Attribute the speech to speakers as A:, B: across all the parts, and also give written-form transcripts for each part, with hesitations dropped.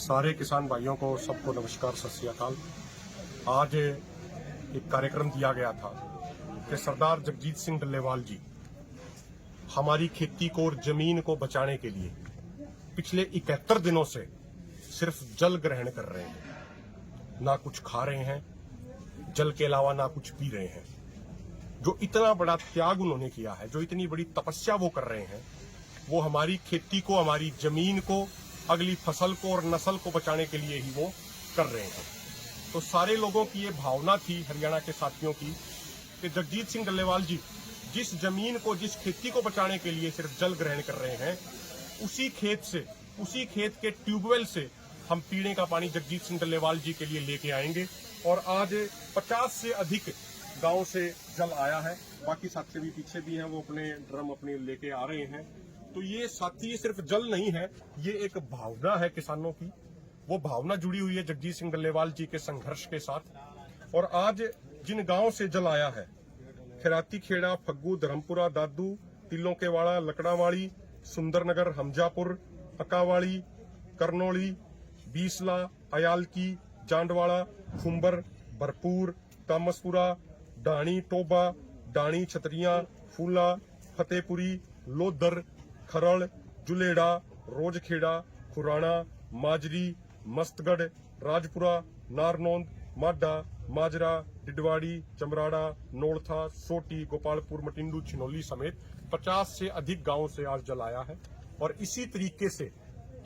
A: सारे किसान भाइयों को सबको नमस्कार, सत श्री अकाल। आज एक कार्यक्रम दिया गया था कि सरदार जगजीत सिंह डल्लेवाल जी हमारी खेती को और जमीन को बचाने के लिए पिछले 71 दिनों से सिर्फ जल ग्रहण कर रहे हैं, ना कुछ खा रहे हैं, जल के अलावा ना कुछ पी रहे हैं। जो इतना बड़ा त्याग उन्होंने किया है, जो इतनी बड़ी तपस्या वो कर रहे हैं, वो हमारी खेती को, हमारी जमीन को, अगली फसल को और नस्ल को बचाने के लिए ही वो कर रहे हैं। तो सारे लोगों की ये भावना थी, हरियाणा के साथियों की, कि जगजीत सिंह डल्लेवाल जी जिस जमीन को, जिस खेती को बचाने के लिए सिर्फ जल ग्रहण कर रहे हैं, उसी खेत के ट्यूबवेल से हम पीने का पानी जगजीत सिंह डल्लेवाल जी के लिए लेके आएंगे। और आज 50 से अधिक गांव से जल आया है। बाकी साथी भी पीछे भी हैं, वो अपने ड्रम अपने लेके आ रहे हैं। तो ये साथी, ये सिर्फ जल नहीं है, ये एक भावना है किसानों की। वो भावना जुड़ी हुई है जगजीत सिंह डल्लेवाल जी के संघर्ष के साथ। और आज जिन गांव से जल आया है, खैराती खेड़ा, फग्गू, धर्मपुरा, दादू, तिल्लों के वाड़ा, लकड़ावाड़ी, सुंदरनगर, हमजापुर, अकावाड़ी, करनौली, बीसला, अयालकी, जांडवाड़ा, खुंबर, भरपूर, तामसपुरा, डाणी टोबा, डाणी छतरियां, फूला, फतेहपुरी, लोदर, खरड़, जुलेड़ा, रोजखेड़ा, खुराना, माजरी, मस्तगढ़, राजपुरा, नारनौंद, माडा, माजरा, डिडवाड़ी, चमराड़ा, नोड़था, सोटी, गोपालपुर, मटिंडू, छिनौली समेत 50 से अधिक गांवों से आज जल आया है। और इसी तरीके से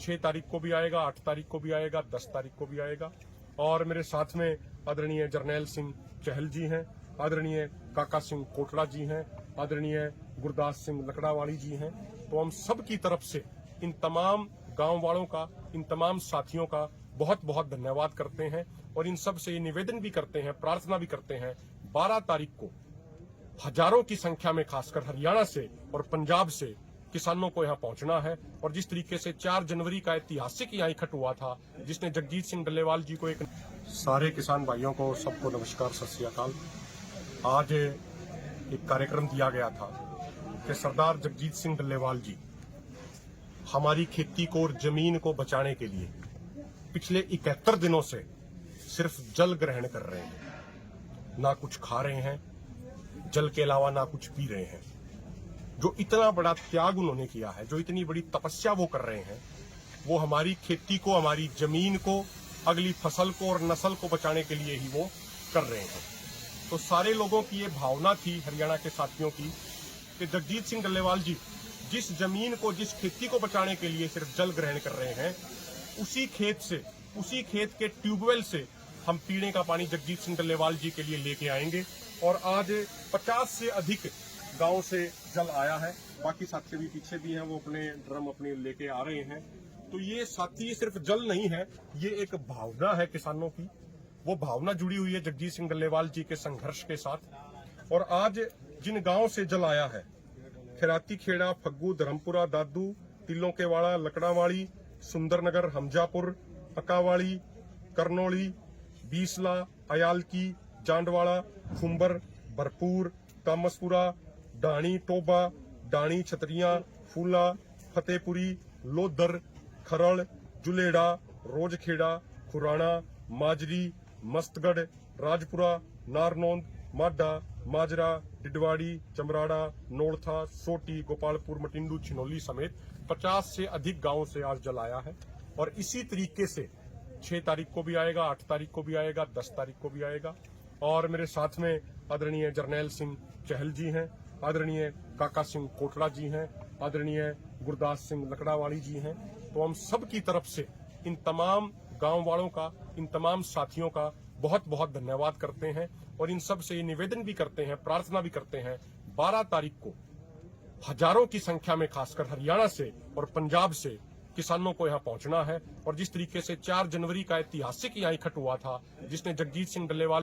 A: 6 तारीख को भी आएगा, 8 तारीख को भी आएगा, 10 तारीख को भी आएगा। और मेरे साथ में आदरणीय जरनैल सिंह चहल जी हैं, आदरणीय काका सिंह कोटला जी हैं, आदरणीय गुरदास सिंह लकड़ावाड़ी जी हैं। तो हम सब की तरफ से इन तमाम गांव वालों का, इन तमाम साथियों का बहुत बहुत धन्यवाद करते हैं। और इन सब से ये निवेदन भी करते हैं, प्रार्थना भी करते हैं, 12 तारीख को हजारों की संख्या में खासकर हरियाणा से और पंजाब से किसानों को यहाँ पहुंचना है। और जिस तरीके से 4 जनवरी का ऐतिहासिक यहाँ इकट्ठ हुआ था, जिसने जगजीत सिंह डल्लेवाल जी को एक... सारे किसान भाइयों को सबको नमस्कार, सत श्री अकाल। आज एक कार्यक्रम दिया गया था कि सरदार जगजीत सिंह डल्लेवाल जी हमारी खेती को और जमीन को बचाने के लिए पिछले 71 दिनों से सिर्फ जल ग्रहण कर रहे हैं, ना कुछ खा रहे हैं, जल के अलावा ना कुछ पी रहे हैं। जो इतना बड़ा त्याग उन्होंने किया है, जो इतनी बड़ी तपस्या वो कर रहे हैं, वो हमारी खेती को, हमारी जमीन को, अगली फसल को और नस्ल को बचाने के लिए ही वो कर रहे हैं। तो सारे लोगों की ये भावना थी, हरियाणा के साथियों की, कि जगजीत सिंह डल्लेवाल जी जिस जमीन को, जिस खेती को बचाने के लिए सिर्फ जल ग्रहण कर रहे हैं, उसी खेत के ट्यूबवेल से हम पीने का पानी जगजीत सिंह डल्लेवाल जी के लिए लेके आएंगे। और आज 50 से अधिक गांव से जल आया है। बाकी साथी भी पीछे भी हैं, वो अपने ड्रम अपने लेके आ रहे हैं। तो ये साथी, सिर्फ जल नहीं है, ये एक भावना है किसानों की। वो भावना जुड़ी हुई है जगजीत सिंह डल्लेवाल जी के संघर्ष के साथ। और आज जिन गांव से जल आया है, खैराती खेड़ा, फग्गू, धर्मपुरा, दादू, तिल्लों के वाड़ा, लकड़ावाड़ी, सुंदरनगर, हमजापुर, अकावाड़ी, करनौली, बीसला, अयालकी, जांडवाड़ा, खुंबर, भरपूर, तामसपुरा, डाणी टोबा, डाणी छतरियां, फूला, फतेहपुरी, लोदर, खरड़, जुलेड़ा, रोजखेड़ा, खुराना, माजरी, मस्तगढ़, राजपुरा, नारनौंद, माडा, माजरा, डिडवाड़ी, चमराड़ा, नोड़था, सोटी, गोपालपुर, मटिंडू, छिनौली समेत 50 से अधिक गांवों से आज जल आया है। और इसी तरीके से 6 तारीख को भी आएगा, 8 तारीख को भी आएगा, 10 तारीख को भी आएगा। और मेरे साथ में आदरणीय जरनैल सिंह चहल जी हैं, आदरणीय काका सिंह कोटला जी हैं, आदरणीय गुरदास सिंह लकड़ावाड़ी जी हैं। तो हम सब की तरफ से इन तमाम गांव वालों का, इन तमाम साथियों का बहुत बहुत धन्यवाद करते हैं। और इन सब से ये निवेदन भी करते हैं, प्रार्थना भी करते हैं, 12 तारीख को हजारों की संख्या में खासकर हरियाणा से और पंजाब से किसानों को यहाँ पहुंचना है। और जिस तरीके से 4 जनवरी का ऐतिहासिक यहाँ इकट्ठ हुआ था, जिसने जगजीत सिंह डल्लेवाल